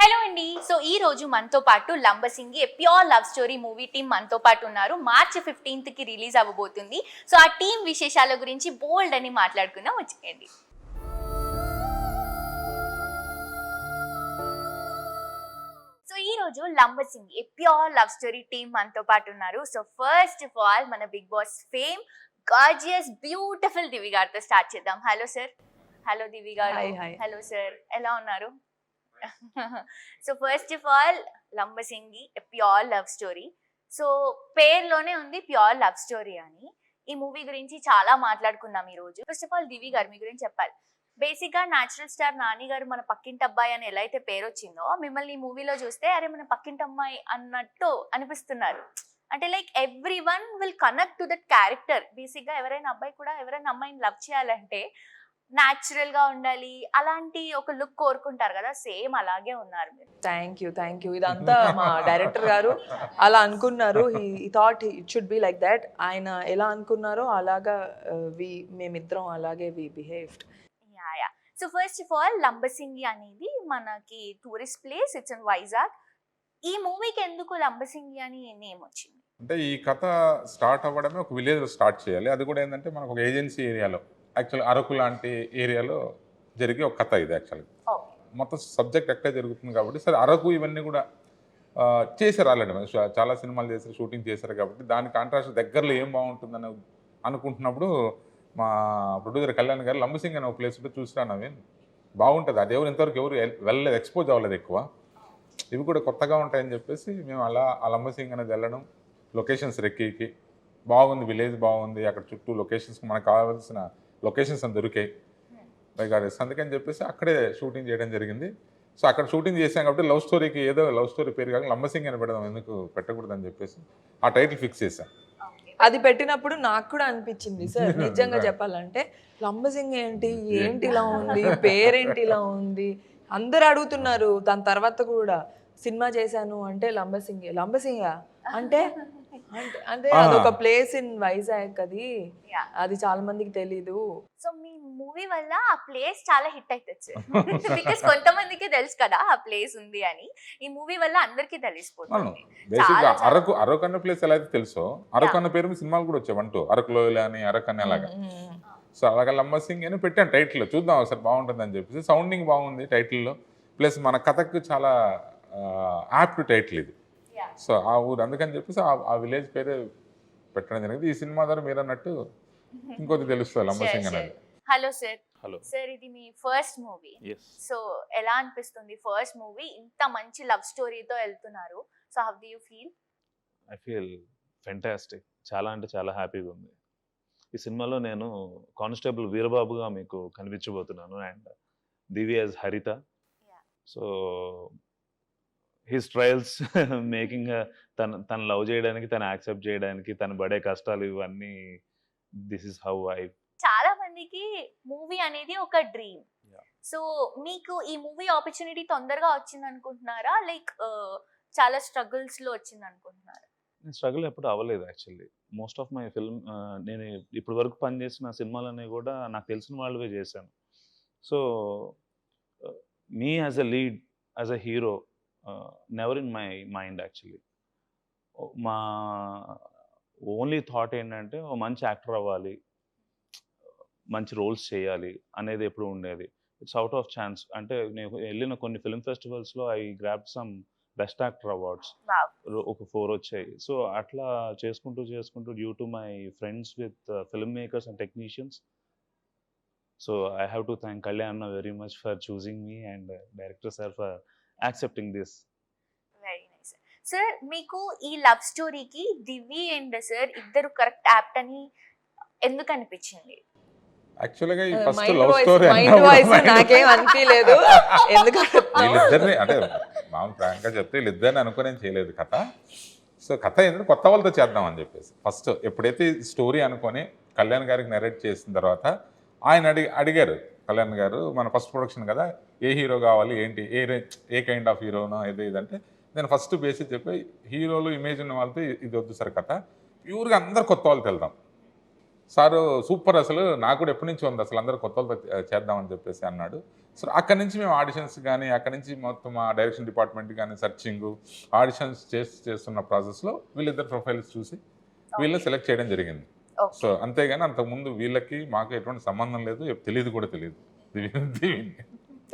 Hello అండి. So ఈ రోజు మనతో పాటు Lambasingi a pure love story movie team మనతో పాటు ఉన్నారు. మార్చ్ 15th కి రిలీజ్ అవ్వబోతుంది. సో ఆ టీం విశేషాల గురించి బోల్డ్ అని మాట్లాడుకుందాం, వచ్చేయండి. సో ఈ రోజు Lambasingi a pure love story team మనతో పాటు ఉన్నారు. సో ఫస్ట్ ఆఫ్ ఆల్ మన Bigg Boss fame gorgeous beautiful Divi గారితో స్టార్ట్ చేద్దాం. Hello sir. హలో దివి గారు. హలో సార్, ఎలా ఉన్నారు? So first of all Lambasingi pure love story. So పేరులోనే ఉంది ప్యూర్ లవ్ స్టోరీ అని. ఈ మూవీ గురించి చాలా మాట్లాడుకుందాం ఈ రోజు. ఫస్ట్ ఆఫ్ ఆల్ దివి గారు మీ గురించి చెప్పాలి. బేసిక్ గా న్యాచురల్ స్టార్ నాని గారు మన పక్కింటి అబ్బాయి అని ఎలా అయితే పేరు వచ్చిందో, మిమ్మల్ని ఈ మూవీలో చూస్తే అరే మన పక్కింటి అమ్మాయి అన్నట్టు అనిపిస్తున్నారు. అంటే like every one will connect to that character. Basic గా ఎవరైనా అబ్బాయి కూడా ఎవరైనా అమ్మాయిని లవ్ చేయాలంటే న్యాచురల్ గా ఉండాలి, అలాంటి ఒక లుక్ కోరుకుంటారు కదా, సేమ్ అలాగే ఉన్నారు మీరు. థ్యాంక్ యూ ఇదంతా మా డైరెక్టర్ గారు అలా అనుకున్నారు. He thought it should be like that. ఆయన ఎలా అనుకున్నారో అలాగా మేమిద్దరం అలాగే we behaved. Yeah. So first of all Lambasingi అనేది మనకి tourist place, it's in Vizag. ఈ మూవీకి ఎందుకు లంబసింగి అని నేమ్ వచ్చింది? అంటే ఈ కథ స్టార్ట్ అవ్వడమే ఒక విలేజ్ స్టార్ట్ చేయాలి. అది కూడా ఏంటంటే మనకు ఒక ఏజెన్సీ ఏరియాలో, యాక్చువల్ అరకు లాంటి ఏరియాలో జరిగే ఒక కథ ఇది. యాక్చువల్గా మొత్తం సబ్జెక్ట్ ఎక్కడే జరుగుతుంది కాబట్టి సరే అరకు ఇవన్నీ కూడా చేశారు ఆల్రెడీ. చాలా సినిమాలు చేశారు, షూటింగ్ చేశారు కాబట్టి దాని కాంట్రాస్ట్ దగ్గరలో ఏం బాగుంటుందని అనుకుంటున్నప్పుడు మా ప్రొడ్యూసర్ కళ్యాణ్ గారు లంబసింగ్ అనే ఒక ప్లేస్ ఉంటే చూసినా నవీన్ బాగుంటుంది, అది ఇంతవరకు ఎవరు వెళ్ళలేదు, ఎక్స్పోజ్ అవ్వలేదు ఎక్కువ, ఇవి కూడా కొత్తగా ఉంటాయని చెప్పేసి మేము అలా ఆ లంబసింగ్ అనేది వెళ్ళడం, లొకేషన్స్ రెక్కి బాగుంది, విలేజ్ బాగుంది, అక్కడ చుట్టూ లొకేషన్స్ మనకు కావాల్సిన లొకేషన్స్ అని దొరికాయి బైగాడేస్, అందుకని చెప్పేసి అక్కడే షూటింగ్ చేయడం జరిగింది. సో అక్కడ షూటింగ్ చేసాం కాబట్టి లవ్ స్టోరీకి ఏదో లవ్ స్టోరీ పేరు కాక లంబసింగ్ అని పెడదాం, ఎందుకు పెట్టకూడదు అని చెప్పేసి ఆ టైటిల్ ఫిక్స్ చేశాం. అది పెట్టినప్పుడు నాకు కూడా అనిపించింది సార్, నిజంగా చెప్పాలంటే లంబసింగ్ ఏంటి ఇలా ఉంది, పేరేంటి ఇలా ఉంది, అందరు అడుగుతున్నారు. దాని తర్వాత కూడా సినిమా చేశాను అంటే లంబసింగా అంటే అంటే అదొక ప్లేస్ ఇన్ వైజాగ్, అది చాలా మందికి తెలీదు. సో మీ మూవీ వల్ల ఆ ప్లేస్ చాలా హిట్ అవుతుంది బికాస్ కొంతమందికి తెలుసు కదా ఆ ప్లేస్ ఉంది అని. ఈ మూవీ వల్ల అందరికీ తెలిసిపోతుంది. అరకు అన్న ప్లేస్ ఎలా అయితే తెలుసో, అరకు అన్న పేరు సినిమాలు కూడా వచ్చాయి, అంటూ అరకులో అని అరకు అని అలాగా. సో అలాగే లంబసింగ్ అని పెట్టాను టైటిల్లో, చూద్దాం ఒకసారి బాగుంటుంది అని చెప్పేసి. సౌండింగ్ బాగుంది టైటిల్లో, ప్లస్ మన కథకు చాలా యాప్ట్ టైటిల్ ఇది. సో ఆ ఊరు, అందుకని చెప్పేసి ఆ విలేజ్ పేరే పెట్టడం జరిగింది. ఈ సినిమా ద్వారా మీరు అన్నట్టు ఇంకొద్ది తెలుస్తుంది లంబసింగ్ అనేది. Hello sir. హలో సార్, ఇది మీ ఫస్ట్ మూవీ. సో ఎలా అనిపిస్తుంది ఫస్ట్ మూవీ ఇంత మంచి లవ్ స్టోరీతో వెళ్తున్నారు? So how do you feel? I feel fantastic, చాలా అంటే చాలా హ్యాపీగా ఉంది. ఈ సినిమాలో నేను కానిస్టేబుల్ వీరబాబుగా మీకు కనిపించబోతున్నాను, అండ్ దివి యాజ్ హరిత. సో హిస్ ట్రయల్స్ మేకింగ్ తన లవ్ చేయడానికి, తను యాక్సెప్ట్ చేయడానికి, తను పడే కష్టాలు, ఇవన్నీ దిస్ ఇస్ హౌ ఐ. చాలా మందికి మూవీ అనేది ఒక డ్రీమ్. సో మీకు ఈ మూవీ ఆపర్చునిటీ తొందరగా వచ్చింది అనుకుంటున్నారా, లైక్ చాలా స్ట్రగుల్స్ లో వచ్చింది అనుకుంటున్నారా? నేను స్ట్రగుల్ ఎప్పుడు అవ్వలేదు actually. Most of my film, నేను ఇప్పటి వరకు పనిచేసిన సినిమాలన్నీ కూడా నాకు తెలిసిన వాళ్ళవే చేశాను. So me as a lead, as a hero, never in my mind actually. మా ఓన్లీ థాట్ ఏంటంటే ఓ మంచి యాక్టర్ అవ్వాలి, మంచి రోల్స్ చేయాలి అనేది ఎప్పుడు ఉండేది. It's out of chance. అంటే నేను వెళ్ళిన కొన్ని ఫిల్మ్ ఫెస్టివల్స్లో I grab some best actor awards, ఒక 4 వచ్చాయి. సో అట్లా చేసుకుంటూ due to my friends with film makers and technicians, so I have to thank Kalyan very much for choosing me and director sir for accepting this. Very nice sir. మీకు ఈ love స్టోరీకి Divi and sir ఇద్దరు correct apt అని ఎందుకు అనిపించింది? యాక్చువల్గా ఈ first love story నాకేం అనిపించలేదు, వీళ్ళిద్దరిని అంటే మామూలు ఫ్రాంక్గా చెప్తే వీళ్ళిద్దరిని అనుకుని చేయలేదు కథ. సో కథ ఏంటంటే కొత్త వాళ్ళతో చేద్దాం అని చెప్పేసి ఫస్ట్ ఎప్పుడైతే స్టోరీ అనుకొని కళ్యాణ్ గారికి నరేట్ చేసిన తర్వాత ఆయన అడిగారు కళ్యాణ్ గారు, మన ఫస్ట్ ప్రొడక్షన్ కదా, ఏ హీరో కావాలి, ఏంటి, ఏ కైండ్ ఆఫ్ హీరోనో ఇదంటే నేను ఫస్ట్ బేసిక్ చెప్పి హీరోలు ఇమేజ్ ఉన్న వాళ్ళతో ఇది వద్దు సార్ కథ, ప్యూర్గా అందరు కొత్త వాళ్ళతో వెళ్దాం. సారు సూపర్, అసలు నాకు కూడా ఎప్పటి నుంచి ఉంది, అసలు అందరూ కొత్త వాళ్ళతో చేద్దామని చెప్పేసి అన్నాడు. సో అక్కడి నుంచి మేము ఆడిషన్స్ కానీ, అక్కడి నుంచి మొత్తం ఆ డైరెక్షన్ డిపార్ట్మెంట్ కానీ సెర్చింగ్, ఆడిషన్స్ చేస్తున్న ప్రాసెస్లో వీళ్ళిద్దరు ప్రొఫైల్స్ చూసి వీళ్ళని సెలెక్ట్ చేయడం జరిగింది. సో అంతేగాని అంతకుముందు వీళ్ళకి మాకు ఎటువంటి సంబంధం లేదు, తెలియదు కూడా తెలియదు.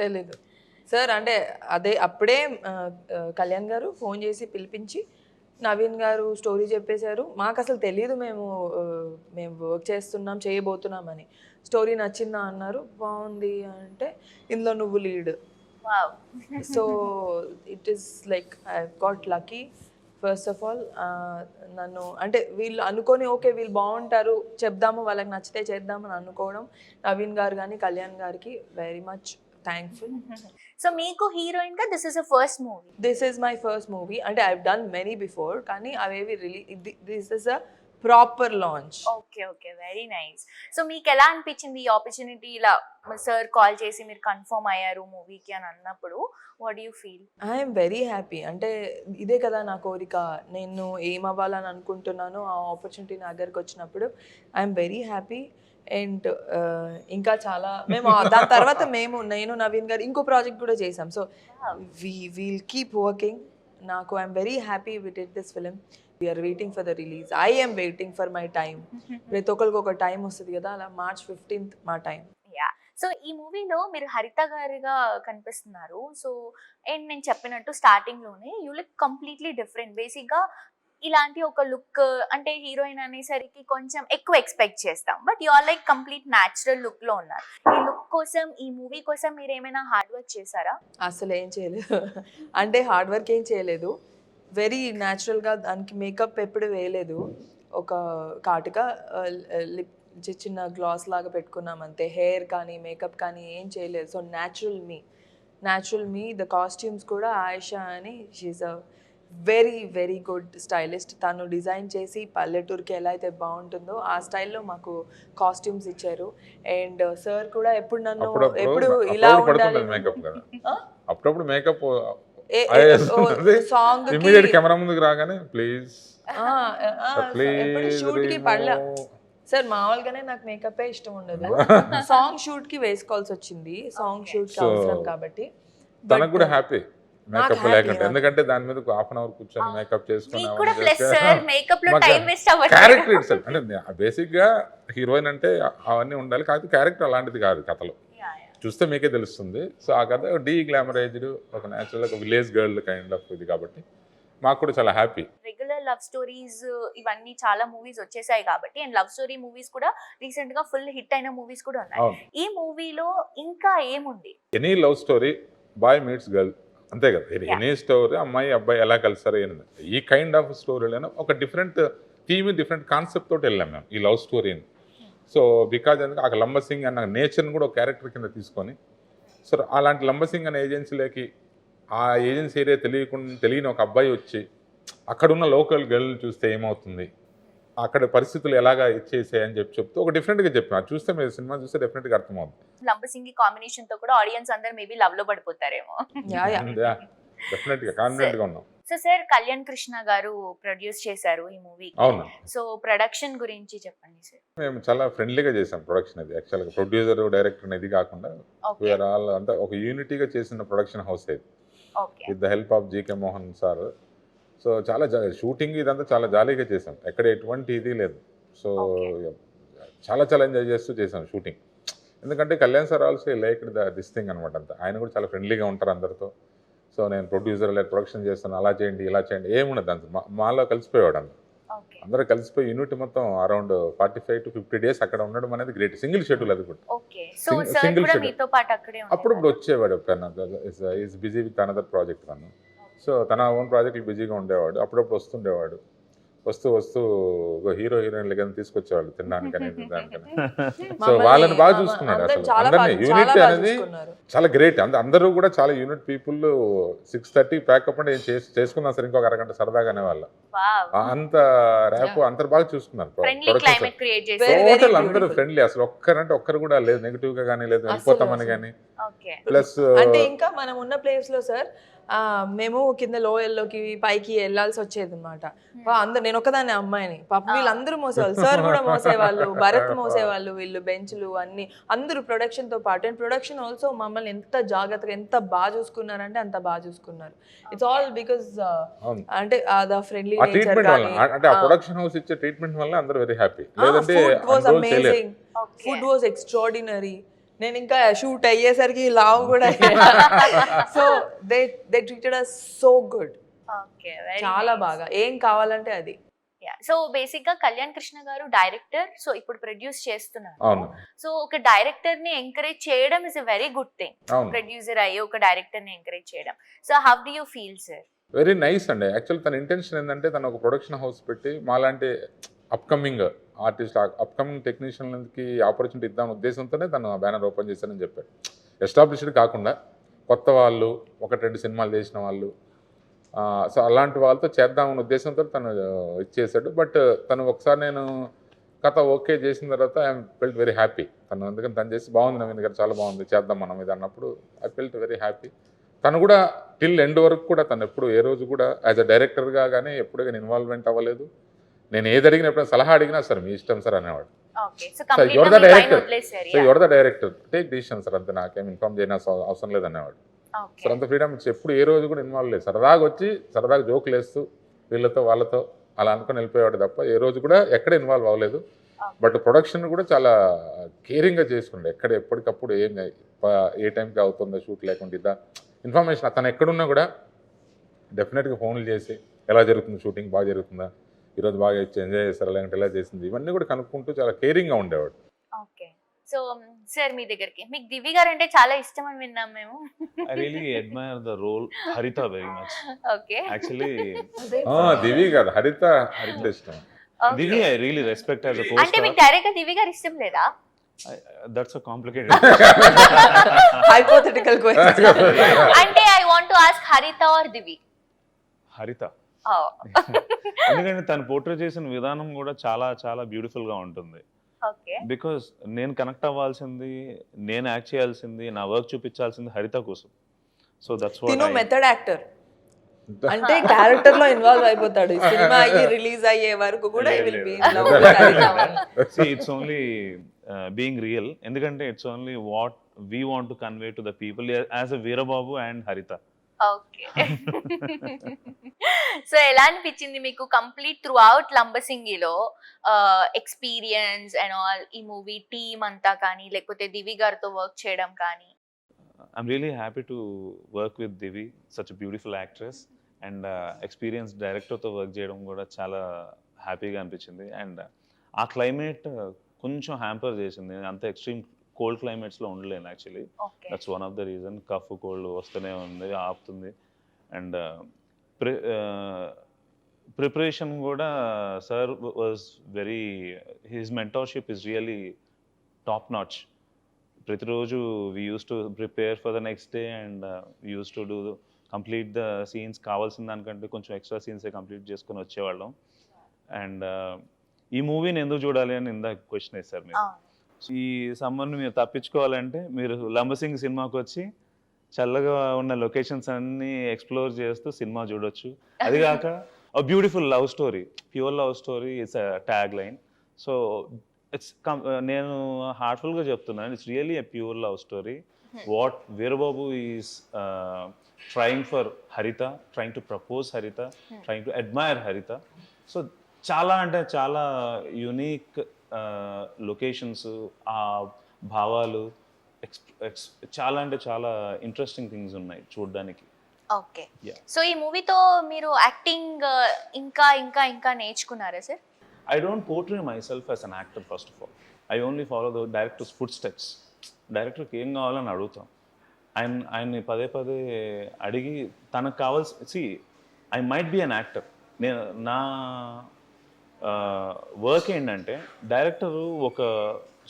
తెలీదు సార్. అంటే అప్పుడే కళ్యాణ్ గారు ఫోన్ చేసి పిలిపించి నవీన్ గారు స్టోరీ చెప్పేశారు. మాకు అసలు తెలియదు మేము వర్క్ చేస్తున్నాం, చేయబోతున్నామని. స్టోరీ నచ్చిందా అన్నారు, బాగుంది అంటే ఇందులో నువ్వు lead. So it is like I got lucky. First of all నన్ను అంటే వీళ్ళు అనుకొని ఓకే వీళ్ళు బాగుంటారు చెప్దాము, వాళ్ళకి నచ్చితే చేద్దామని అనుకోవడం, నవీన్ గారు కానీ కళ్యాణ్ గారికి వెరీ మచ్ థ్యాంక్ఫుల్. సో మీకు హీరోయిన్ గా this is a first movie? This is my first movie. అంటే ఐ డన్ మెనీ బిఫోర్, కానీ అవేవి this is a proper launch. Okay okay, very nice. So మీకు ఎలా అనిపించింది ఈ ఆపర్చునిటీ? ఇలా సార్ కాల్ చేసి మీరు కన్ఫర్మ్ అయ్యారు మూవీకి అని అన్నప్పుడు what you feel? I'm very happy. అంటే ఇదే కదా నా కోరిక, నేను ఏం అవ్వాలని అనుకుంటున్నానో ఆ ఆపర్చునిటీ నా దగ్గరికి వచ్చినప్పుడు ఐఎమ్ వెరీ హ్యాపీ. అండ్ ఇంకా చాలా మేము దాని తర్వాత నేను నవీన్ గారు ఇంకో ప్రాజెక్ట్ కూడా చేసాం. So we'll keep working. నాకు I'm very happy with it this film. We're waiting for the release. I am waiting for my time. ప్రతి ఒక్కరికి ఒక టైం వస్తుంది కదా, అలా March 15th మా టైం. యా. సో ఈ మూవీలో మీరు హరిత గారిగా కనిపిస్తున్నారు. సో అండ్ నేను చెప్పినట్టు స్టార్టింగ్ లోనే you look completely different. Basic గా ఇలాంటి ఒక లుక్ అంటే హీరోయిన్ అనేసరికి కొంచెం ఎక్కువ ఎక్స్పెక్ట్ చేస్తాం, but you are like complete natural look లో ఉన్నారు. ఈ లుక్ కోసం, ఈ మూవీ కోసం మీరు ఏమైనా హార్డ్ వర్క్ చేశారా? అసలు ఏం చేయలేదు. అంటే హార్డ్ వర్క్ ఏం చేయలేదు, వెరీ న్యాచురల్గా. దానికి మేకప్ ఎప్పుడు వేయలేదు. ఒక కాటుక లిప్ చిన్న గ్లాస్ లాగా పెట్టుకున్నాం అంతే. హెయిర్ కానీ మేకప్ కానీ ఏం చేయలేదు. So natural me. The costumes కూడా ఆయిషా అని, she a very very good stylist. తను డిజైన్ చేసి పల్లెటూరుకి ఎలా అయితే బాగుంటుందో ఆ స్టైల్లో మాకు కాస్ట్యూమ్స్ ఇచ్చారు. అండ్ సార్ కూడా ఎప్పుడు నన్ను ఎప్పుడు ఇలా ఉండాలి, అప్పుడప్పుడు మేకప్ సాంగ్ కెమెరా ముందుకు రాగానే ప్లీజ్ షూట్ కి పడలే సార్. మామూలుగానే నాకు మేకప్ ఇష్టం ఉండదు. సాంగ్ షూట్ కి వేసుకోవాల్సి వచ్చింది, సాంగ్ షూట్ కి అవసరం కాబట్టి. తనకు కూడా హ్యాపీ మేకప్ లేకుండా, ఎందుకంటే దాని మీద హాఫ్ అన్ అవర్ కూర్చొని మేకప్ క్యారెక్టర్ ఇట్స్ అంటే బేసిక్ గా హీరోయిన్ అంటే అవన్నీ ఉండాలి. కాకపోతే క్యారెక్టర్ అలాంటిది కాదు, కథలో చూస్తే మీకే తెలుస్తుంది. సో ఆ కథ గ్లామరైజ్డ్, ఒక న్యాచురల్, ఒక విలేజ్ గర్ల్ కైండ్ ఆఫ్ ఇది కాబట్టి మాకు కూడా చాలా హ్యాపీ. రెగ్యులర్ లవ్ స్టోరీస్ ఇవన్నీ చాలా మూవీస్ వచ్చేసాయి కాబట్టి, అండ్ లవ్ స్టోరీ మూవీస్ కూడా రీసెంట్ గా ఫుల్ హిట్ అయిన మూవీస్ కూడా ఉన్నాయి. ఈ మూవీలో ఇంకా ఏముంది? Any love story boy meets girl, అంతే కదా. ఎనీ స్టోరీ అమ్మాయి అబ్బాయి ఎలా కలిసారు ఏంది, ఈ కైండ్ ఆఫ్ స్టోరీలోనే ఒక డిఫరెంట్ థీమ్, డిఫరెంట్ కాన్సెప్ట్ తోటి వెళ్ళాం మేము ఈ లవ్ స్టోరీని. సో బికాజ్ అందుకే ఆ లంబసింగ్ అన్న నేచర్ని కూడా ఒక క్యారెక్టర్ కింద తీసుకొని, సో అలాంటి లంబసింగ్ అనే ఏజెన్సీలోకి, ఆ ఏజెన్సీ ఏరియా తెలియని ఒక అబ్బాయి వచ్చి అక్కడున్న లోకల్ గర్ల్ చూస్తే ఏమవుతుంది, అక్కడ పరిస్థితులు ఎలాగా ఇచ్చేసాయని చెప్తూ ఒక డిఫరెంట్గా చెప్పాను. అది చూస్తే మీరు సినిమా చూస్తే డెఫినెట్గా అర్థమవుతుంది. లంబసింగి కాంబినేషన్ తో కూడా ఆడియన్స్ అందరూ మేబీ లవ్ లో పడిపోతారేమో. డెఫినెట్గా కాన్ఫిడెంట్ గా ఉన్నాం. సో సార్, కళ్యాణ్ కృష్ణ గారు ప్రొడ్యూస్ చేశారు ఈ మూవీ. అవును. సో ప్రొడక్షన్ గురించి చెప్పండి సార్. మేము చాలా ఫ్రెండ్లీగా చేసాం ప్రొడక్షన్. అది యాక్చువల్గా ప్రొడ్యూసర్ డైరెక్టర్ అనేది కాకుండా వీఆర్ ఆల్ అంతా ఒక యూనిటీగా చేసిన ప్రొడక్షన్ హౌస్ ఇది, with the help of GK Mohan sir. So చాలా షూటింగ్ ఇదంతా చాలా జాలీగా చేసాం, ఎక్కడ ఎటువంటి ఇది లేదు. సో చాలా ఎంజాయ్ చేస్తూ చేసాం షూటింగ్. ఎందుకంటే Kalyan sir also like this thing అనమాట. అంతా ఆయన కూడా చాలా ఫ్రెండ్లీగా ఉంటారు అందరితో. సో నేను ప్రొడ్యూసర్ లేదు, ప్రొడక్షన్ చేస్తాను, అలా చేయండి ఇలా చేయండి ఏముండదు. అంత మాలో కలిసిపోయేవాడు. అందరూ కలిసిపోయి యూనిట్ మొత్తం అరౌండ్ 45 to 50 days అక్కడ ఉండడం అనేది గ్రేట్. సింగిల్ షెడ్యూల్ అది కూడా, సింగిల్ షెడ్యూల్. అప్పుడప్పుడు వచ్చేవాడు, is busy with another project తను. సో తన ఓన్ ప్రాజెక్టులు బిజీగా ఉండేవాడు. అప్పుడప్పుడు వస్తుండేవాడు. వస్తూ హీరోయిన్లు కానీ తీసుకొచ్చేవాళ్ళు తినడానికని దానికని. సో వాళ్ళని బాగా చూసుకున్నాడు అసలు అందరినీ. యూనిట్ అనేది చాలా గ్రేట్. అందరూ కూడా చాలా యూనిట్ పీపుల్. 6:30 ప్యాకప్ అంటే చేసుకున్నా సరే ఇంకొక అరగంట సరదాగానే వాళ్ళ అంత ర్యాప్ అందరు బాగా చూసుకున్నారు. టోటల్ అందరూ ఫ్రెండ్లీ. అసలు ఒక్కరు కూడా లేదు నెగిటివ్ గా కానీ, లేదు వెళ్ళిపోతామని కానీ. ప్లస్ అంటే ఇంకా మనం ఉన్న ప్లేస్ లో సార్ మేము కింద లోయల్లోకి పైకి వెళ్ళాల్సి వచ్చేది అనమాట. అందరు, నేను ఒకదాన్ని అమ్మాయిని, పాపం వీళ్ళందరూ మోసేవాళ్ళు, సార్ కూడా మోసేవాళ్ళు, భరత్ మోసేవాళ్ళు, వీళ్ళు బెంచ్లు అన్ని అందరూ ప్రొడక్షన్ తో పాటు. అండ్ ప్రొడక్షన్ ఆల్సో మమ్మల్ని ఎంత జాగ్రత్తగా ఎంత బాగా చూసుకున్నారంటే అంత బాగా చూసుకున్నారు. ఇట్స్ ఆల్ బికాస్ అంటే ద ఫ్రెండ్లీ ఆ నేచర్ ట్రీట్మెంట్ వల్ల, కానీ అంటే ఆ ప్రొడక్షన్ హౌస్ ఇచ్చే ట్రీట్మెంట్ వల్ల అందరూ వెరీ హ్యాపీ. లేదంటే ఫుడ్ వాజ్ అన్ని రోజులు చేయలేరు. Amazing, food was extraordinary. నేను ఇంకా షూట్ అయ్యేసరికి లావు కూడా so they treated us so good, okay, చాలా బాగా. ఏం కావాలంటే అది. సో బేసిక్ గా కళ్యాణ్ కృష్ణ గారు డైరెక్టర్, సో ఇప్పుడు ప్రొడ్యూస్ చేస్తున్నారు. అవును సో ఒక డైరెక్టర్ ని ఎంకరేజ్ చేయడం is a very good thing. అవును, ప్రొడ్యూసర్ అయ్యి ఒక డైరెక్టర్ ని ఎంకరేజ్ చేయడం. So how do you feel sir? Very nice అండి. యాక్చువల్ తన ఇంటెన్షన్ ఏంటంటే తను ఒక ప్రొడక్షన్ హౌస్ పెట్టి మాలాంటి అప్కమింగ్ ఆర్టిస్ట్, అప్కమింగ్ టెక్నీషియన్కి ఆపర్చునిటీ ఇద్దాం ఉద్దేశంతోనే తను బ్యానర్ ఓపెన్ చేశానని చెప్పాడు. ఎస్టాబ్లిష్డ్ కాకుండా కొత్త వాళ్ళు, 1-2 సినిమాలు చేసిన వాళ్ళు, సో అలాంటి వాళ్ళతో చేద్దామన్న ఉద్దేశంతో తను ఇచ్చేసాడు. బట్ తను ఒకసారి నేను కథ ఓకే చేసిన తర్వాత ఐఎమ్ ఫెల్ట్ వెరీ హ్యాపీ. తను అందుకని తను చేసి బాగుంది నవీన్ గారు, చాలా బాగుంది, చేద్దాం మనం ఇది అన్నప్పుడు ఐ ఫెల్ట్ వెరీ హ్యాపీ. తను కూడా టిల్ ఎండ్ వరకు కూడా తను ఎప్పుడు ఏ రోజు కూడా యాజ్ అ డైరెక్టర్గా కానీ ఎప్పుడు కానీ ఇన్వాల్వ్మెంట్ అవ్వలేదు. నేను ఏది అడిగిన ఎప్పుడైనా సలహా అడిగినా సార్ మీ ఇష్టం సార్ అనేవాడు. So your the director, so your the director, take decision sir, అంతే, నాకేం ఇన్ఫార్మ్ చేయని అవసరం లేదనేవాడు. సార్ అంత ఫ్రీడమ్ ఇచ్చి ఎప్పుడు ఏ రోజు కూడా ఇన్వాల్వ్ లేదు. సరదాగా వచ్చి సరదాగా జోకులు వేస్తూ వీళ్ళతో వాళ్ళతో అలా అనుకుని వెళ్ళిపోయేవాడు తప్ప ఏ రోజు కూడా ఎక్కడ ఇన్వాల్వ్ అవ్వలేదు. బట్ ప్రొడక్షన్ కూడా చాలా కేరింగ్గా చేసుకుండే. ఎక్కడ ఎప్పటికప్పుడు ఏ టైంకి అవుతుందో షూట్ లేకుండా ఇద్దా ఇన్ఫర్మేషన్ తను ఎక్కడున్నా కూడా డెఫినెట్గా ఫోన్లు చేసి ఎలా జరుగుతుంది షూటింగ్, బాగా జరుగుతుందా, ఈరోజు బాగా ఎంజాయ్ చేస్తారా, లేదంటే ఎలా చేసింది, ఇవన్నీ కూడా కనుక్కుంటూ చాలా కేరింగ్గా ఉండేవాడు. ఓకే. సో సార్ మీ దగ్గరికి మీకు దివి గారు అంటే చాలా ఇష్టం అని విన్నాం మేము. I really admire the role Haritha very much. Okay. Actually, దివి కాదు, హరిత ఇష్టం. Divi I really respect as a అంటే co-star. మీకు డైరెక్ట్ గా దివి గారు ఇష్టం లేదా? That's a complicated. Hypothetical question. అంటే ఐ వాంట్ టు ఆస్క్ హరిత ఆర్ దివి. Haritha. ఎందుకంటే తను పోర్ట్రే చేసిన విధానం కూడా చాలా చాలా బ్యూటిఫుల్ గా ఉంటుంది. ఓకే. బికాస్ నేను కనెక్ట్ అవ్వాల్సింది, నేను యాక్ట్ చేయాల్సింది, నా వర్క్ చూపించాల్సింది హరిత కోసం. సో దట్స్ వాట్ తిను మెథడ్ యాక్టర్, అంటే క్యారెక్టర్ లో ఇన్వాల్వ్ అయిపోతాడు. ఈ సినిమా అయ్యి రిలీజ్ అయ్యే వరకు కూడా he will be in love with Haritha. See, it's only being real. ఎందుకంటే it's only what we want to convey to the people as a Veerababu and Haritha. Okay. So ఎలా అనిపించింది మీకు complete throughout లంబసింగిలో experience and all, ఈ movie team అంతా కానీ లేకపోతే దివి గారితో వర్క్ చేయడం కానీ? I'm really happy to work with Divi, such a beautiful actress, and experienced director తో వర్క్ చేయడం కూడా చాలా హ్యాపీగా అనిపించింది. అండ్ ఆ క్లైమేట్ కొంచెం హ్యాంపర్ చేసింది. అంత ఎక్స్ట్రీమ్ కోల్డ్ క్లైమేట్స్లో ఉండలేను actually. That's one of the reason. Cough cold వస్తూనే ఉంది, ఆపుతుంది. అండ్ ప్రిపరేషన్ కూడా sir was very, his mentorship is really top notch. ప్రతిరోజు we use to prepare for the next day and we use to do complete the scenes. కావాల్సిన దానికంటే కొంచెం extra సీన్సే complete చేసుకొని వచ్చేవాళ్ళం. అండ్ ఈ మూవీని ఎందుకు చూడాలి అని ఇందాక క్వశ్చన్ వేశారు మీరు. ఈ సమ్మర్ని మీరు తప్పించుకోవాలంటే మీరు లంబసింగ్ సినిమాకి వచ్చి చల్లగా ఉన్న లొకేషన్స్ అన్నీ ఎక్స్ప్లోర్ చేస్తూ సినిమా చూడొచ్చు. అది కాక a beautiful love story, pure love story is a tagline. So it's నేను హార్ట్ఫుల్గా చెప్తున్నాను, it's really a pure love story. What Veerababu is trying for Haritha, trying to propose Haritha, trying to admire Haritha. So చాలా అంటే చాలా unique locations, ఆ భావాలు, చాలా అంటే చాలా ఇంట్రెస్టింగ్ థింగ్స్ ఉన్నాయి చూడడానికి. ఓకే. సో ఈ మూవీతో మీరు యాక్టింగ్ ఇంకా ఇంకా ఇంకా నేర్చుకున్నారా sir? I don't portray myself as an actor first of all. I only follow the director's footsteps. డైరెక్టర్కి ఏం కావాలని అడుగుతాం. ఆయన్ని పదే పదే అడిగి తనకు కావాల్సి, I might be an actor. నేను నా వర్క్ ఏంటంటే డైరెక్టరు ఒక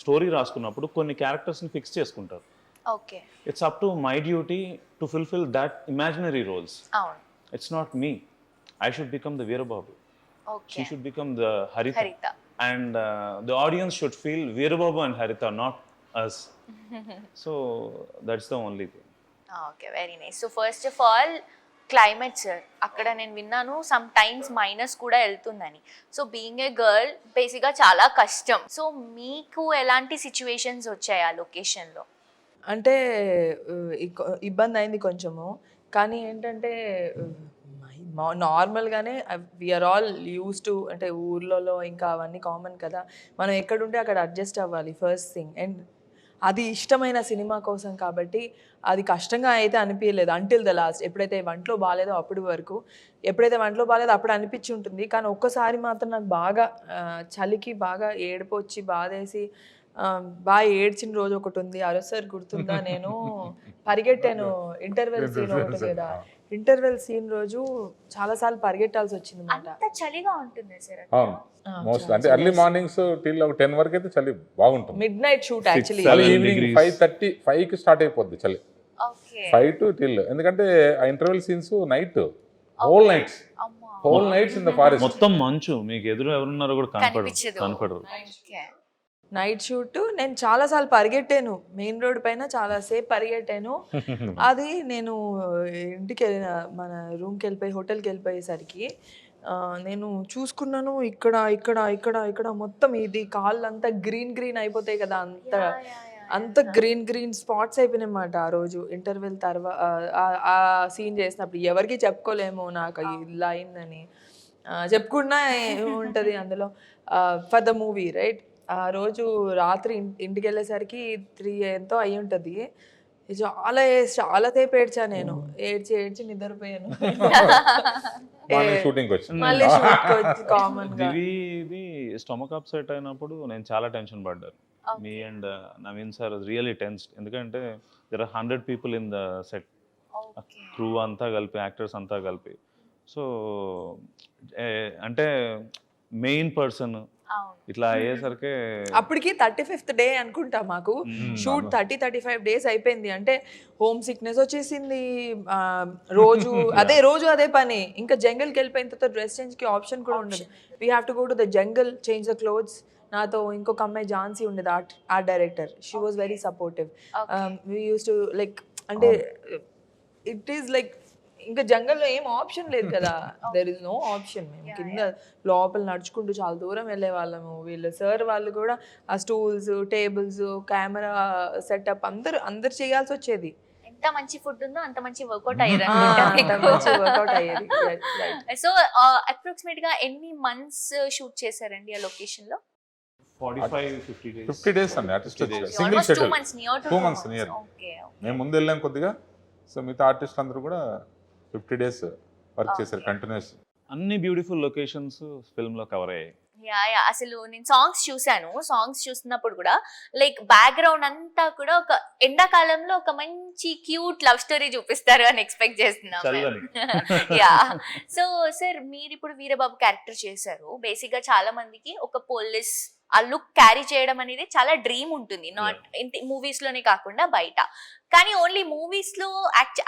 స్టోరీ రాసుకున్నప్పుడు కొన్ని క్యారెక్టర్స్ని ఫిక్స్ చేసుకుంటారు. Okay. It's up to my duty to fulfill that imaginary roles. అవును. It's not me. I should become the Veerababu. Okay. She should become the Haritha. హరిత. And the audience should feel Veerababu and Haritha, not us. So that's the only thing. Okay, very nice. So first of all climate sir, అక్కడ నేను విన్నాను some times minus కూడా వెళ్తుందని. So being a girl బేసిక్గా చాలా కష్టం. So మీకు ఎలాంటి సిచ్యువేషన్స్ వచ్చాయి ఆ లొకేషన్లో? అంటే ఇబ్బంది అయింది కొంచెము. కానీ ఏంటంటే నార్మల్గానే వీఆర్ ఆల్ యూస్ టు, అంటే ఊర్లలో ఇంకా అవన్నీ కామన్ కదా, మనం ఎక్కడుంటే అక్కడ అడ్జస్ట్ అవ్వాలి ఫస్ట్ థింగ్. అండ్ అది ఇష్టమైన సినిమా కోసం కాబట్టి అది కష్టంగా అయితే అనిపించలేదు అంటిల్ ద లాస్ట్. ఎప్పుడైతే వంటలో బాగాలేదో అప్పటి వరకు, ఎప్పుడైతే వంటలో బాగాలేదో అప్పుడు అనిపించి ఉంటుంది. కానీ ఒక్కసారి మాత్రం నాకు బాగా చలికి బాగా ఏడుపు వచ్చి బాధేసి బాగా ఏడ్చిన రోజు ఒకటి ఉంది. ఆ రోజు సార్ గుర్తుందా, నేను పరిగెట్టాను. ఇంటర్వెల్ సీన్ ఒకటి కదా, ఇంటర్వెల్ సీన్ రోజు చాలాసార్లు పరిగెట్టాల్సి వచ్చింది అన్నమాట. అంత చలిగా ఉంటుంది సార్? అవును, మోస్ట్ అంటే ఎర్లీ మార్నింగ్స్ టిల్ 10 వరకు అయితే చలి బాగుంటుంది. Midnight shoot actually. Evening 5:30-5కి స్టార్ట్ అయిపోద్ది చలి, 5 to till. ఎందుకంటే ఆ interval scenes night, whole nights in the forest. మొత్తం మంచు, మీకు ఎదురు ఎవరున్నారో కూడా కనపడరు. Night shoot. నేను చాలాసార్లు పరిగెట్టాను, మెయిన్ రోడ్ పైన చాలాసేపు పరిగెట్టాను. అది నేను ఇంటికి వెళ్ళిన, మన రూమ్కి వెళ్ళిపోయి హోటల్కి వెళ్ళిపోయేసరికి నేను చూసుకున్నాను, ఇక్కడ ఇక్కడ ఇక్కడ ఇక్కడ మొత్తం ఇది కాళ్ళంతా గ్రీన్ అయిపోతాయి కదా, అంత గ్రీన్ స్పాట్స్ అయిపోయినాయి అన్నమాట. ఆ రోజు ఇంటర్వెల్ తర్వాత ఆ సీన్ చేసినప్పుడు ఎవరికి చెప్పుకోలేము నాకు ఇలా అయిందని. చెప్పుకున్నా ఏముంటుంది అందులో, ఫర్ ద మూవీ రైట్. ఆ రోజు రాత్రి ఇంటికి వెళ్ళేసరికి 3 ఎంతో అయి ఉంటుంది. చాలా సేపు ఏడ్చా నేను, ఏడ్చి నిద్రపోయాను. షూటింగ్ వచ్చింది మళ్ళీ షూట్కి వచ్చి కామన్ గా. దివి స్టమక్ అప్సెట్ అయినప్పుడు నేను చాలా టెన్షన్ పడ్డాను. Me and Naveen sir really tensed. ఎందుకంటే there are 100 people in the set, crew అంతా కలిపి, యాక్టర్స్ అంతా కలిపి. సో అంటే మెయిన్ పర్సన్ ఇట్లా అయ్యేసరికి అప్పటికి 35th డే అనుకుంటా మాకు షూట్. 35 days అయిపోయింది. అంటే హోమ్ సిక్నెస్ వచ్చేసింది. రోజు అదే పని. ఇంకా జంగల్కి వెళ్ళిపోయిన తర్వాత డ్రెస్ చేంజ్కి ఆప్షన్ కూడా ఉండదు. We have to go to the jungle, change the clothes. నాతో ఇంకొక అమ్మాయి ఝాన్సీ ఉండేది, art director. She was very supportive. We use to like, అంటే ఇట్ ఈస్ లైక్ ఇంకా జంగల్లో ఏం ఆప్షన్ లేదు కదా, దెర్ ఇస్ నో ఆప్షన్. మేము కింద లోపల నడుచుకుంటూ చాలా దూరం వెళ్ళే వాళ్ళము. వీళ్ళు సార్ వాళ్ళు కూడా ఆ స్టూల్స్, టేబుల్స్, కెమెరా సెటప్ అందరు చేయాల్సి వచ్చేది. ఎంత మంచి ఫుడ్ ఉందో అంత మంచి వర్కౌట్ అయ్యేది. సో అప్రాక్సిమేట్ గా ఎన్ని మంత్స్ షూట్ చేశారండి ఆ లొకేషన్ లో? 50 days అండి. Artist single schedule 2 months near. మేము ముందు వెళ్ళాం కొద్దిగా. సో మిగతా ఆర్టిస్ట్ అందరూ కూడా 50 days వర్క్ చేశారు కంటిన్యూస్. అన్ని బ్యూటిఫుల్ లొకేషన్స్ ఫిల్మ్ లో కవర్ అయ్యాయి. యా అసలు నేను సాంగ్స్ చూసాను. సాంగ్స్ చూస్తున్నప్పుడు కూడా లైక్ బ్యాక్గ్రౌండ్ అంతా కూడా ఒక ఎండాకాలంలో ఒక మంచి క్యూట్ లవ్ స్టోరీ చూపిస్తారు అని ఎక్స్పెక్ట్ చేస్తున్నాం. యా. సో సార్, మీరు ఇప్పుడు వీరబాబు క్యారెక్టర్ చేశారు. బేసిక్ గా చాలా మందికి ఒక పోలీస్ ఆ లుక్ క్యారీ చేయడం అనేది చాలా డ్రీమ్ ఉంటుంది, నాట్ మూవీస్ లోనే కాకుండా బయట. కానీ ఓన్లీ మూవీస్ లో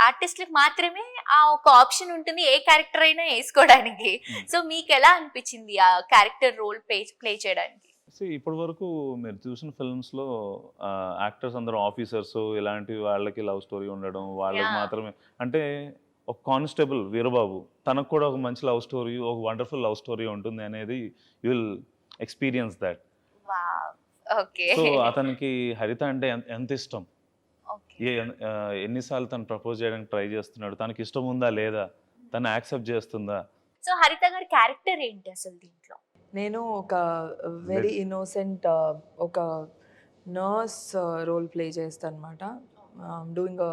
ఆర్టిస్ట్లకు మాత్రమే ఆ ఒక ఆప్షన్ ఉంటుంది, ఏ క్యారెక్టర్ అయినా వేసుకోవడానికి. సో మీకు ఎలా అనిపించింది ఆ క్యారెక్టర్ రోల్ ప్లే చేయడానికి? ఇప్పటి వరకు మీరు చూసిన ఫిల్మ్స్ లో యాక్టర్స్ అందరూ ఆఫీసర్స్, ఇలాంటి వాళ్ళకి లవ్ స్టోరీ ఉండడం, వాళ్ళకి మాత్రమే. అంటే ఒక కానిస్టేబుల్ వీరబాబు, తనకు కూడా ఒక మంచి లవ్ స్టోరీ, ఒక వండర్ఫుల్ లవ్ స్టోరీ ఉంటుంది అనేది you will experience that. So అతనికి హరిత అంటే ఎంత ఇష్టం, ఎన్నిసార్లు తను ప్రపోజ్ చేయడానికి ట్రై చేస్తున్నాడు, తనకి ఇష్టం ఉందా లేదా, తను యాక్సెప్ట్ చేస్తుందా. సో హరిత గారి క్యారెక్టర్ ఏంటి అసలు దీంట్లో? నేను ఒక వెరీ ఇన్నోసెంట్ ఒక నర్స్ రోల్ ప్లే చేస్తాను అనమాట. Doing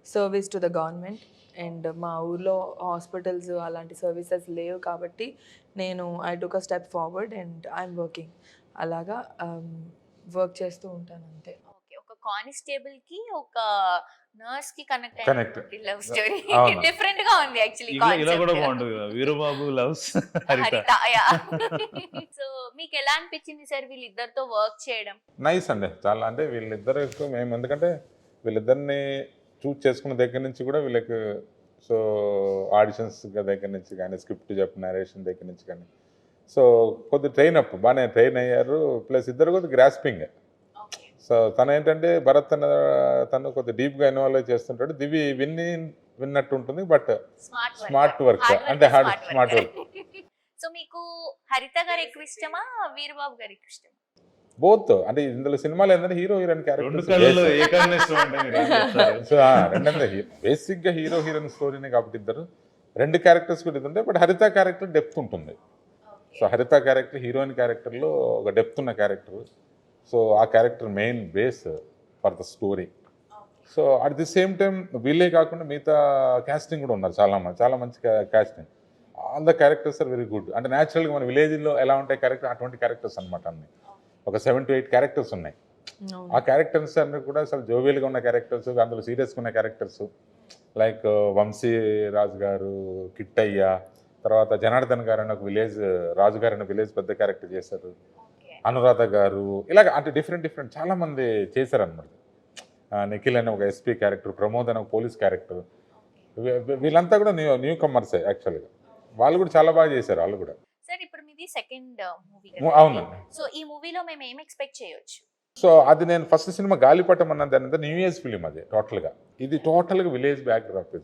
service to the government. And మా ఊర్లో హాస్పిటల్స్ అలాంటి సర్వీసెస్ లేవు కాబట్టి నేను I took a step forward and I'm working. అలాగా వర్క్ చేస్తూ ఉంటాను అంతే. ఒక కానిస్టేబుల్ కి ఒక నర్స్ కి కనెక్ట్ లవ్ స్టోరీ డిఫరెంట్ గా ఉంది యాక్చువల్లీ. ఇలా కూడా బాగుంటుంది కదా, వీరబాబు లవ్స్ హరిత. సో మీకు ఎలా అనిపించింది సార్ వీళ్ళిద్దరితో వర్క్ చేయడం? నైస్ అండి, చాలా. అంటే వీళ్ళిద్దరు మేము ఎందుకంటే వీళ్ళిద్దరిని చూస్ చేసుకున్న దగ్గర నుంచి కూడా వీళ్ళకి, సో ఆడిషన్స్ దగ్గర నుంచి కానీ, స్క్రిప్ట్ చెప్పిన నరేషన్ దగ్గర నుంచి కానీ, సో కొద్ది ట్రైన్ అప్ బాగానే ట్రైన్ అయ్యారు. ప్లస్ ఇద్దరు కొద్ది గ్రాస్పింగ్. సో తను ఏంటంటే భరత్ తను కొద్ది డీప్గా ఇన్వాల్వ్ చేస్తుంటాడు. దివి విన్ని విన్నట్టు ఉంటుంది, బట్ స్మార్ట్ స్మార్ట్ వర్క్ అంటే హార్డ్ స్మార్ట్ వర్క్. సో మీకు హరిత గారు ఎక్కువ ఇష్టమా, వీరబాబు గారు ఎక్కువ ఇష్టమా? బోత్ అంటే ఇందులో సినిమాలు ఏంటంటే హీరో హీరోయిన్ రెండు కళ్ళలో క్యారెక్టర్ ఏకాన్వేషం అంటే మీరు ఏం చెప్తారు? సో రెండంటే బేసిక్ గా హీరో హీరోయిన్ స్టోరీనే కాబట్టి ఇద్దరు రెండు క్యారెక్టర్స్ కూడా ఇది ఉంటాయి, బట్ హరిత క్యారెక్టర్ డెప్త్ ఉంటుంది. సో హరిత క్యారెక్టర్ హీరోయిన్ క్యారెక్టర్లో ఒక డెప్త్ ఉన్న క్యారెక్టర్. సో ఆ character main base for the story. So at the same time వీళ్ళే కాకుండా మిగతా క్యాస్టింగ్ కూడా ఉన్నారు చాలా మంచి casting. All the characters are very good. అంటే న్యాచురల్గా మన విలేజ్లో ఎలా ఉంటాయి క్యారెక్టర్ అటువంటి క్యారెక్టర్స్ అనమాట అన్ని. ఒక 7 to 8 క్యారెక్టర్స్ ఉన్నాయి. ఆ క్యారెక్టర్స్ అన్ని కూడా అసలు జోవియల్గా ఉన్న క్యారెక్టర్స్, అందులో సీరియస్గా ఉన్న క్యారెక్టర్స్ లైక్ వంశీ రాజు గారు, కిట్టయ్య, తర్వాత జనార్దన్ గారు అని ఒక విలేజ్ రాజు గారు అనే విలేజ్ పెద్ద క్యారెక్టర్ చేశారు, అనురాధ గారు, ఇలాగ అంటే డిఫరెంట్ చాలా మంది చేశారనమాట. నిఖిల్ అనే ఒక ఎస్పీ క్యారెక్టర్, ప్రమోద్ అనే ఒక పోలీస్ క్యారెక్టర్, వీళ్ళంతా కూడా న్యూ కమర్సే యాక్చువల్గా. వాళ్ళు కూడా చాలా బాగా చేశారు వాళ్ళు కూడా. సార్ ఇప్పుడు మీది సెకండ్ మూవీ. అవునండి. సో ఈ మూవీలో మేము ఏం ఎక్స్పెక్ట్ చేయొచ్చు? సో అది నేను ఫస్ట్ సినిమా గాలిపటం అన్నది అనేది న్యూ ఇయర్స్ ఫిలిం. అది టోటల్గా ఇది టోటల్గా విలేజ్ బ్యాక్డ్రాప్.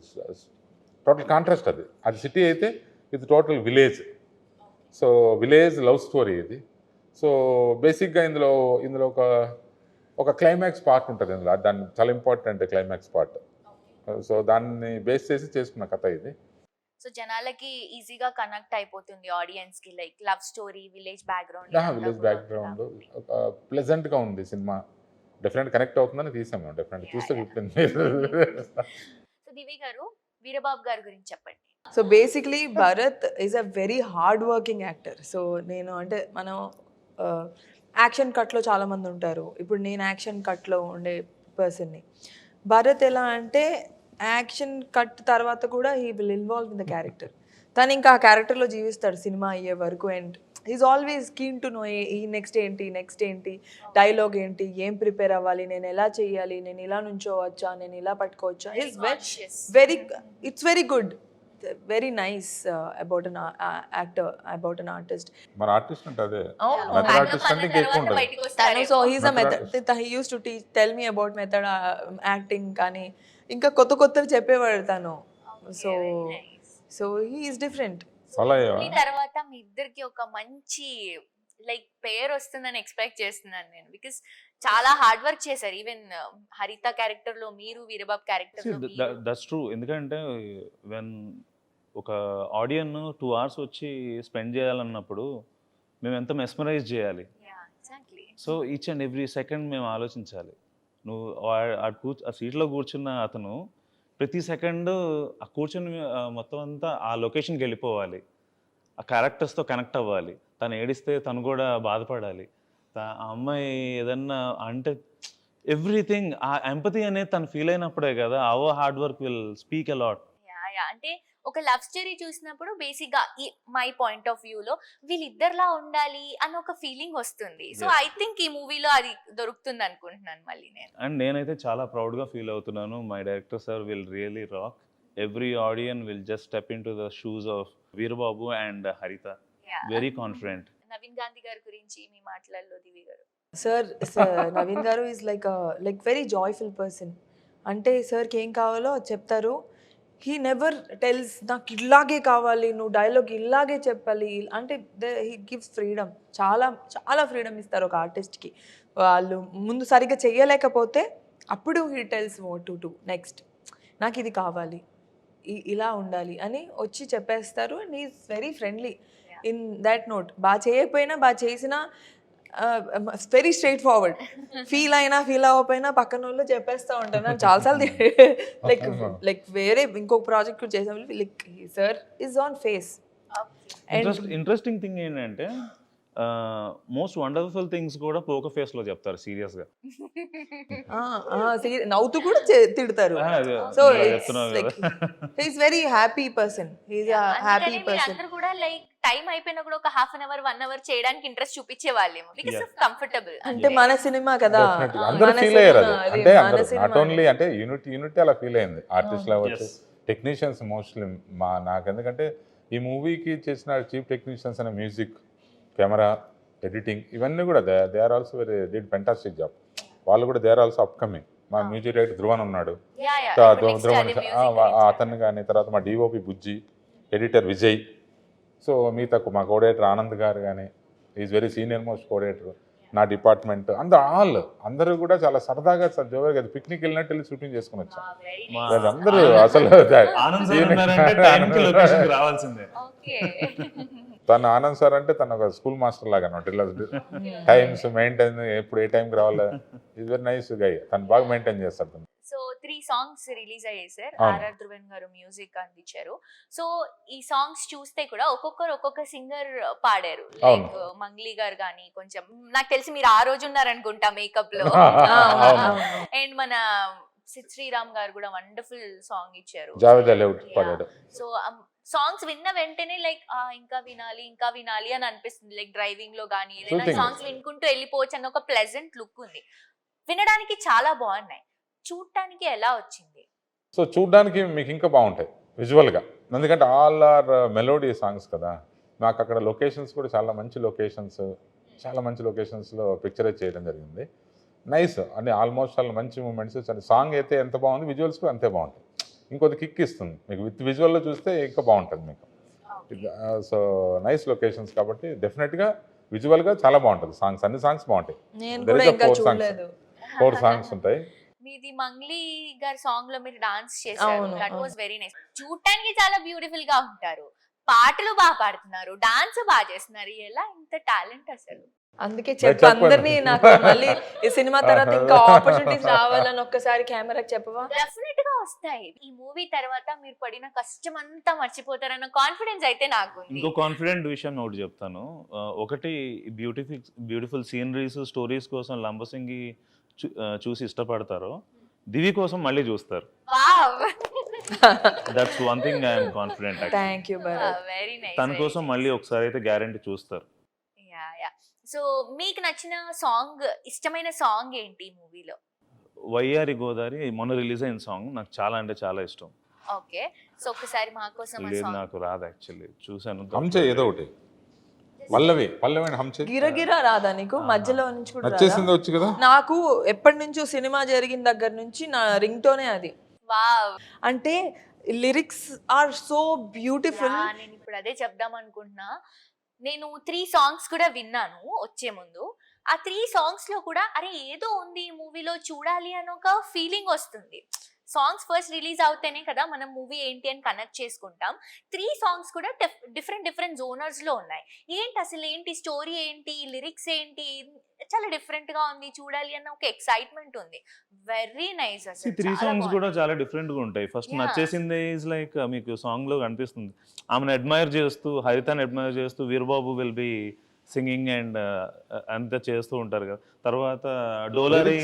టోటల్ కాంట్రాస్ట్ అది సిటీ అయితే ఇది total village. So village love story ఇది. సో బేసిక్గా ఇందులో ఒక క్లైమాక్స్ పార్ట్ ఉంటుంది ఇందులో. దాన్ని చాలా ఇంపార్టెంట్ క్లైమాక్స్ పార్ట్. సో దాన్ని బేస్ చేసి చేసుకున్న కథ ఇది. సో జనాలకి ఈజీగా కనెక్ట్ అయిపోతుంది ఆడియన్స్ కి, like love story, village background. Village background ప్లెజెంట్గా ఉంది సినిమా. డెఫినెట్ కనెక్ట్ అవుతుందని తీసాం మేము. డెఫినెట్ చూస్తే చెప్పింది. సో దివి గారు, వీరబాబు గారి గురించి చెప్పండి. So basically Bharat is a very hard working actor. So నేను అంటే మనం యాక్షన్ కట్లో చాలామంది ఉంటారు, ఇప్పుడు నేను యాక్షన్ కట్లో ఉండే పర్సన్ని. భరత్ ఎలా అంటే యాక్షన్ కట్ తర్వాత కూడా he will involve in the character. తను ఇంకా ఆ క్యారెక్టర్లో జీవిస్తాడు సినిమా అయ్యే వరకు. And is always keen to know ఈ నెక్స్ట్ ఏంటి, డైలాగ్ ఏంటి, ఏం ప్రిపేర్ అవ్వాలి, నేను ఎలా చేయాలి, నేను ఇలా నుంచోవచ్చా, నేను ఇలా పట్టుకోవచ్చా. Is it's very good, very nice about an actor, about an artist. మన ఆర్టిస్ట్ అంటే అదే మెథడ్ ఆర్టిస్ట్ అంటే ఇంకా ఎక్కువ ఉంటుంది. So he's a method, he use to tell me about method acting. కానీ ఇంకా కొత్తవి చెప్పేవాడు తను. So he is different. ఈ తర్వాత మీ ఇద్దరికి ఒక మంచి లైక్ పేరు వస్తుందని ఎక్స్పెక్ట్ చేస్తున్నాను నేను, బికాస్ చాలా హార్డ్ వర్క్ చేశారు. ఈవెన్ హరిత క్యారెక్టర్ లో మీరు, వీరబాబు క్యారెక్టర్ లో మీరు. That's true. ఎందుకంటే వెన్ ఒక ఆడియన్ 2 hours వచ్చి స్పెండ్ చేయాలన్నప్పుడు మేము ఎంత మెస్మరైజ్ చేయాలి. So each and every second మేము ఆలోచించాలి. నువ్వు ఆ సీట్లో కూర్చున్న అతను ప్రతి సెకండ్ ఆ కూర్చొని మొత్తం అంతా ఆ లొకేషన్కి వెళ్ళిపోవాలి, ఆ క్యారెక్టర్స్తో కనెక్ట్ అవ్వాలి. తను ఏడిస్తే తను కూడా బాధపడాలి, ఆ అమ్మాయి ఏదన్నా అంటే ఎవ్రీథింగ్ ఆ ఎంపతి అనేది తను ఫీల్ అయినప్పుడే కదా hour hard work will speak a lot. అంటే ఒక లవ్ స్టోరీ చూసినప్పుడు బేసిక్ గా మై పాయింట్ ఆఫ్ వ్యూ లో వీళ్ళిద్దరిలా ఉండాలి అని ఒక ఫీలింగ్ వస్తుంది. సో ఐ థింక్ ఈ మూవీలో అది దొరుకుతుంది అనుకుంటున్నాను మళ్ళీ నేను. అండ్ నేనైతే చాలా ప్రౌడ్గా ఫీల్ అవుతున్నాను. My director sir will really rock. Every audience will just step in to the shoes of Veerababu and Haritha. Very confident. Naveen Gandhi గారి గురించి మీ మాటలలో దివి గారు. సార్ నవీన్ గారు is like very joyful person. అంటే సార్కి ఏం కావాలో చెప్తారు. హీ నెవర్ టెల్స్ నాకు ఇలాగే కావాలి, నువ్వు డైలాగ్ ఇలాగే చెప్పాలి అంటే. హీ గివ్స్ ఫ్రీడమ్, చాలా ఫ్రీడమ్ ఇస్తారు ఒక ఆర్టిస్ట్కి. వాళ్ళు ముందు సరిగ్గా చెయ్యలేకపోతే అప్పుడు he tells what to do next, నాకు ఇది కావాలి, ఇలా ఉండాలి అని వచ్చి చెప్పేస్తారు. And is very friendly in that note. బాగా చేయకపోయినా బాగా చేసినా వెరీ స్ట్రైట్ ఫార్వర్డ్. ఫీల్ అవ్వకపోయినా పక్కన వాళ్ళు చెప్పేస్తూ ఉంటాను. చాలాసార్లు లైక్ వేరే ఇంకొక ప్రాజెక్ట్ చేసాం, like sir is on face. Interesting thing ఏంటంటే మోస్ట్ వండర్ఫుల్ థింగ్స్ కూడా పోకర్ ఫేస్ లో చెప్తారు సీరియస్గా. నవ్వుతూ కూడా తిడతారు. So is very happy person. Is a happy person. అందరూ కూడా లైక్ టైం అయిపోయినా కూడా ఒక హాఫ్ అన్ అవర్ 1 hour చేయడానికి ఇంట్రెస్ట్ చూపించే వాళ్ళేమో, బికాస్ ఆఫ్ కంఫర్టబుల్. అంటే మన సినిమా కదా, అందరూ ఫీల్ అయ్యారు. అంటే నాట్ ఓన్లీ అంటే యూనిటీ అలా ఫీల్ అయింది. ఆర్టిస్టులు అవ్వచ్చు, టెక్నీషియన్స్ మోస్ట్లీ నాకు. ఎందుకంటే ఈ మూవీకి చేసిన చీఫ్ టెక్నీషియన్స్ అనే మ్యూజిక్, కెమెరా, ఎడిటింగ్ ఇవన్నీ కూడా they are also very did fantastic job. వాళ్ళు కూడా దే ఆర్ ఆల్సో అప్కమింగ్. మా మ్యూజిక్ డైరెక్టర్ ధ్రువన్ ఉన్నాడు, అతన్ని కానీ, తర్వాత మా DOP Bujji, editor Vijay, so మిగతా మా కోఆర్డినేటర్ ఆనంద్ గారు కానీ, is very senior most coordinator, నా డిపార్ట్మెంట్ అందరూ కూడా చాలా సరదాగా జోరుగా పిక్నిక్ వెళ్ళినట్టు వెళ్ళి షూటింగ్ చేసుకుని వచ్చాం. అందరూ అసలు రావాల్సిందే. తను ఆనంద్ సార్ అంటే తను ఒక స్కూల్ మాస్టర్ లాగా అనమాట. ఇలా టైమ్స్ మెయింటైన్, ఎప్పుడు ఏ టైంకి రావాలా, ఈజ్ వెరీ నైస్ గై. తను బాగా మెయింటైన్ చేస్తాడు తను. సో 3 సాంగ్స్ రిలీజ్ అయ్యాయి సార్. అవును. ఆర్ఆర్ ధ్రువన్ గారు మ్యూజిక్ అందించారు. సో ఈ సాంగ్స్ చూస్తే కూడా ఒక్కొక్కరు ఒక్కొక్క సింగర్ పాడారు. అవును. లైక్ మంగ్లీ గారు కానీ, కొంచెం నాకు తెలిసి మీరు ఆ రోజు ఉన్నారనుకుంటా మేకప్ లో. అండ్ మన సిద్ శ్రీరామ్ గారు కూడా వండర్ఫుల్ సాంగ్ ఇచ్చారు. జావేద్ అలీ పాడాడు. సో సాంగ్స్ విన్న వెంటనే లైక్ ఇంకా వినాలి అని అనిపిస్తుంది. లైక్ డ్రైవింగ్ లో కానీ ఏదైనా Shooting. సాంగ్స్ వినుకుంటూ వెళ్ళిపోవచ్చు అన్న ఒక ప్లెజెంట్ లుక్ ఉంది. వినడానికి చాలా బాగున్నాయి. చూడటానికి ఎలా వచ్చింది? సో చూడ్డానికి మీకు ఇంకా బాగుంటాయి విజువల్గా, ఎందుకంటే ఆల్ ఆర్ మెలోడీ సాంగ్స్ కదా. మాకు అక్కడ లొకేషన్స్ కూడా చాలా మంచి లొకేషన్స్లో పిక్చరైజ్ చేయడం జరిగింది. నైస్ అని ఆల్మోస్ట్ చాలా మంచి మూమెంట్స్. సాంగ్ అయితే ఎంత బాగుంది, విజువల్స్ కూడా అంతే బాగుంటాయి. ఇంకొద్ది కిక్ ఇస్తుంది మీకు. విత్ విజువల్లో చూస్తే ఇంకా బాగుంటుంది మీకు. సో నైస్ లొకేషన్స్ కాబట్టి డెఫినెట్గా విజువల్గా చాలా బాగుంటుంది. సాంగ్స్, అన్ని సాంగ్స్ బాగుంటాయి. నేను There కూడా is a ఇంకా 4 songs. చూడలేదు. 4 సాంగ్స్ ఉంటాయి. మీది మంగ్లీ గారి సాంగ్ లో మీరు డాన్స్ చేశారు. అవును, దట్ అవును. Was very nice. చూడటానికి చాలా బ్యూటిఫుల్ గా ఉంటారు, పాటలు బాగా పాడుతున్నారు, డాన్స్ బాగా చేస్తున్నారు. ఎలా ఇంత టాలెంట్ అసలు? అందుకే చెప్పాను. చెప్పు అందరినీ, నాకు మళ్ళీ ఈ సినిమా తర్వాత ఇంకా ఆపర్చునిటీస్ రావాలని ఒక్కసారి కెమెరాకి చెప్పవా? డెఫినెట్ గా వస్తాయి. ఈ మూవీ తర్వాత మీరు పడిన కష్టం అంతా మర్చిపోతారన్న కాన్ఫిడెన్స్ అయితే నాకు ఉంది. ఇంకో కాన్ఫిడెంట్ విషయం ఒకటి చెప్తాను. ఒకటి బ్యూటిఫుల్ సీనరీస్, స్టోరీస్ కోసం లంబసింగి చూసి ఇష్టపడతారు, దివి కోసం మళ్ళీ చూస్తారు. Wow, that's one thing I'm confident. Thank you Bharat. Very nice. తన కోసం మళ్ళీ ఒకసారి అయితే గ్యారంటీ చూస్తారు. సో మీకు నచ్చిన సాంగ్, ఇష్టమైన సాంగ్ ఏంటి ఈ మూవీలో? వయ్యారి గోదారి మొన్న రిలీజ్ అయిన సాంగ్ నాకు చాలా అంటే చాలా ఇష్టం. ఓకే, సో ఒకసారి మా కోసం ఆ లేదు సాంగ్. నాకు రాదు యాక్చువల్లీ, చూసాను. హంచే ఏదో ఒకటి, పల్లవి హంచే. గిరగిరా రాదా నీకు? మధ్యలో నుంచి కూడా రాదా? నచ్చేసింది వచ్చు కదా. నాకు ఎప్పటి నుంచో సినిమా జరిగిన దగ్గర నుంచి నా రింగ్ టోనే అది. వావ్, అంటే లిరిక్స్ ఆర్ సో బ్యూటిఫుల్. నేను ఇప్పుడు అదే చెప్దాం అనుకుంటున్నా. నేను 3 సాంగ్స్ కూడా విన్నాను వచ్చే ముందు. ఆ 3 సాంగ్స్ లో కూడా అరే ఏదో ఉంది ఈ మూవీలో, చూడాలి అని ఒక ఫీలింగ్ వస్తుంది. సాంగ్స్ ఫస్ట్ రిలీజ్ అవుతేనే కదా మనం మూవీ ఏంటి అని కనెక్ట్ చేసుకుంటాం. 3 సాంగ్స్ కూడా డిఫరెంట్ జోనర్స్ లో ఉన్నాయి. ఏంటి అసలు, ఏంటి స్టోరీ, ఏంటి లిరిక్స్, ఏంటి, చాలా డిఫరెంట్ గా ఉంది, చూడాలి అన్న ఒక ఎక్సైట్మెంట్ ఉంది. వెరీ నైస్ అసలు. 3 సాంగ్స్ కూడా చాలా డిఫరెంట్ గా ఉంటాయి. ఫస్ట్ నచ్చేసింది ఈజ్ లైక్ మీకు సాంగ్ లో కనిపిస్తుంది ఆమెను అడ్మైర్ చేస్తూ, హరితని అడ్మైర్ చేస్తూ Veerababu will be singing and అంతా చేస్తూ ఉంటారు కదా. తర్వాత డోలారీ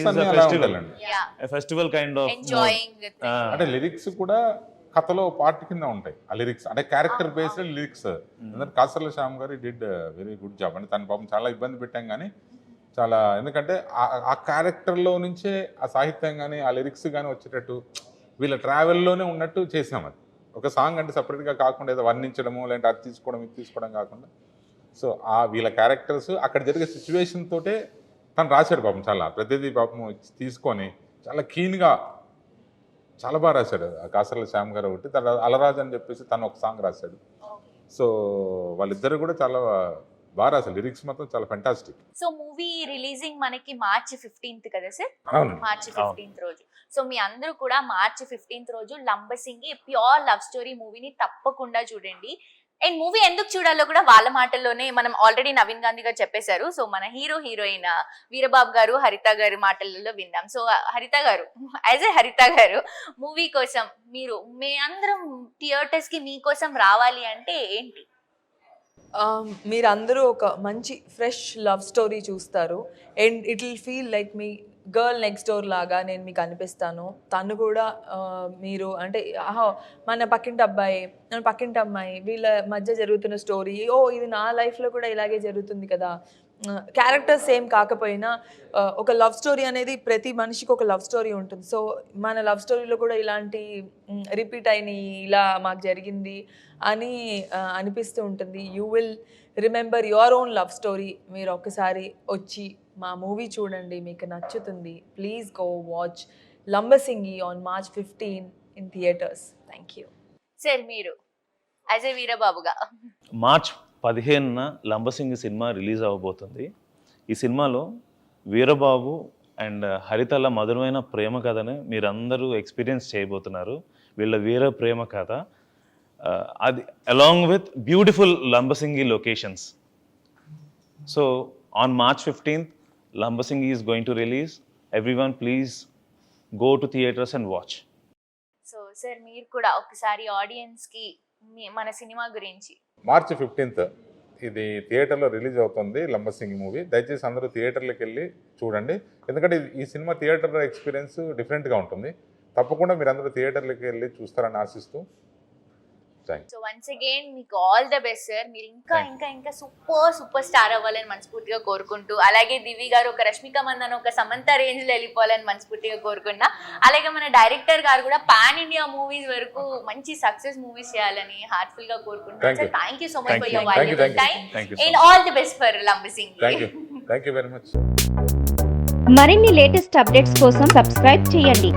ఫెస్టివల్ కైండ్ ఆఫ్ ఎంజాయింగ్. అంటే లిరిక్స్ కూడా కథలో పార్ట్ కింద ఉంటాయి. ఆ లిరిక్స్ అంటే క్యారెక్టర్ బేస్డ్ లిరిక్స్. ఎందుకంటే కాసర్ల శ్యామ్ గారు డిడ్ వెరీ గుడ్ జాబ్. అంటే తన పాపం చాలా ఇబ్బంది పెట్టాం కానీ చాలా, ఎందుకంటే ఆ క్యారెక్టర్లో నుంచే ఆ సాహిత్యం కానీ ఆ లిరిక్స్ కానీ వచ్చేటట్టు వీళ్ళ ట్రావెల్లోనే ఉన్నట్టు చేసాం. అది ఒక సాంగ్ అంటే సపరేట్గా కాకుండా ఏదో వర్ణించడము, లేదంటే అది తీసుకోవడం ఇది తీసుకోవడం కాకుండా, సో ఆ వీళ్ళ క్యారెక్టర్స్ అక్కడ జరిగే సిచ్యువేషన్ తోటే తను రాశాడు పాపం. చాలా ప్రతిదీ పాపం తీసుకొని చాలా కీన్గా చాలా బాగా రాశాడు కాసర్ల శ్యామ్ గారు. ఒకటి తన అలరాజ్ అని చెప్పేసి తను ఒక సాంగ్ రాశాడు. సో వాళ్ళిద్దరు కూడా చాలా బాగా రాశారు. లిరిక్స్ మాత్రం చాలా ఫెంటాస్టిక్. సో మూవీ రిలీజింగ్ మనకి March 15th కదా సార్? అవును. March 15th రోజు. సో మీ అందరూ కూడా March 15th రోజు లంబసింగి ప్యూర్ లవ్ స్టోరీ మూవీని తప్పకుండా చూడండి. అండ్ మూవీ ఎందుకు చూడాలో కూడా వాళ్ళ మాటల్లోనే మనం ఆల్రెడీ నవీన్ గాంధీ గారు చెప్పేశారు. సో మన హీరోయిన్ వీరబాబు గారు, హరిత గారి మాటలలో విందాం. సో హరిత గారు, యాజ్ ఏ హరిత గారు, మూవీ కోసం మీ అందరం థియేటర్స్ కి మీకోసం రావాలి అంటే ఏంటి? మీరందరూ ఒక మంచి ఫ్రెష్ లవ్ స్టోరీ చూస్తారు. And it will feel like me girl next door లాగా నేను మీకు అనిపిస్తాను. తను కూడా మీరు అంటే మన పక్కింటి అబ్బాయి, మన పక్కింటి అమ్మాయి, వీళ్ళ మధ్య జరుగుతున్న స్టోరీ, ఇది నా లైఫ్లో కూడా ఇలాగే జరుగుతుంది కదా. క్యారెక్టర్స్ సేమ్ కాకపోయినా ఒక లవ్ స్టోరీ అనేది ప్రతి మనిషికి ఒక లవ్ స్టోరీ ఉంటుంది. సో మన లవ్ స్టోరీలో కూడా ఇలాంటి రిపీట్ అయినాయి, ఇలా మాకు జరిగింది అని అనిపిస్తూ ఉంటుంది. You will remember your own love story. మీరు ఒక్కసారి వచ్చి మా మూవీ చూడండి, మీకు నచ్చుతుంది. Please go watch Lambasingi on March 15 in theaters. Thank you. Sir మీరు యాజ్ ఏ వీరబాబుగా మార్చ్ 15న లంబసింగి సినిమా రిలీజ్ అవ్వబోతుంది. ఈ సినిమాలో వీరబాబు అండ్ హరితల మధురమైన ప్రేమ కథని మీరందరూ ఎక్స్పీరియన్స్ చేయబోతున్నారు. వీళ్ళ వీర ప్రేమ కథ, అది along with beautiful Lambasingi locations. So on March 15th, Lambasingi is going to release. Everyone please go to theaters and watch. So sir మీరు కూడా ఒకసారి ఆడియన్స్ కి మన సినిమా గురించి మార్చి 15th ఇది థియేటర్లో రిలీజ్ అవుతుంది లంబసింగి మూవీ. దయచేసి అందరూ థియేటర్లకు వెళ్ళి చూడండి, ఎందుకంటే ఈ సినిమా థియేటర్ ఎక్స్పీరియన్స్ డిఫరెంట్గా ఉంటుంది. తప్పకుండా మీరు అందరూ థియేటర్లకు వెళ్ళి చూస్తారని ఆశిస్తూ సో వన్స్ అగైన్ మీకు ఆల్ ద బెస్ట్ సార్. మీరు ఇంకా ఇంకా ఇంకా సూపర్ స్టార్ అవ్వాలని మనస్ఫూర్తిగా కోరుకుంటూ, అలాగే దివి గారు ఒక రష్మిక మందన ఒక సమంత రేంజ్ లో వెళ్ళిపోవాలని మనస్ఫూర్తిగా కోరుకున్నా, అలాగే మన డైరెక్టర్ గారు కూడా పాన్ ఇండియా మూవీస్ వరకు మంచి సక్సెస్ మూవీస్ చేయాలని హార్ట్ఫుల్ గా కోరుకుంటున్నాను sir. Thank you so much for your valuable time and all the best for Lambasingi. Thank you very much. మరిన్ని లేటెస్ట్ అప్డేట్స్ కోసం సబ్స్క్రైబ్ చేయండి.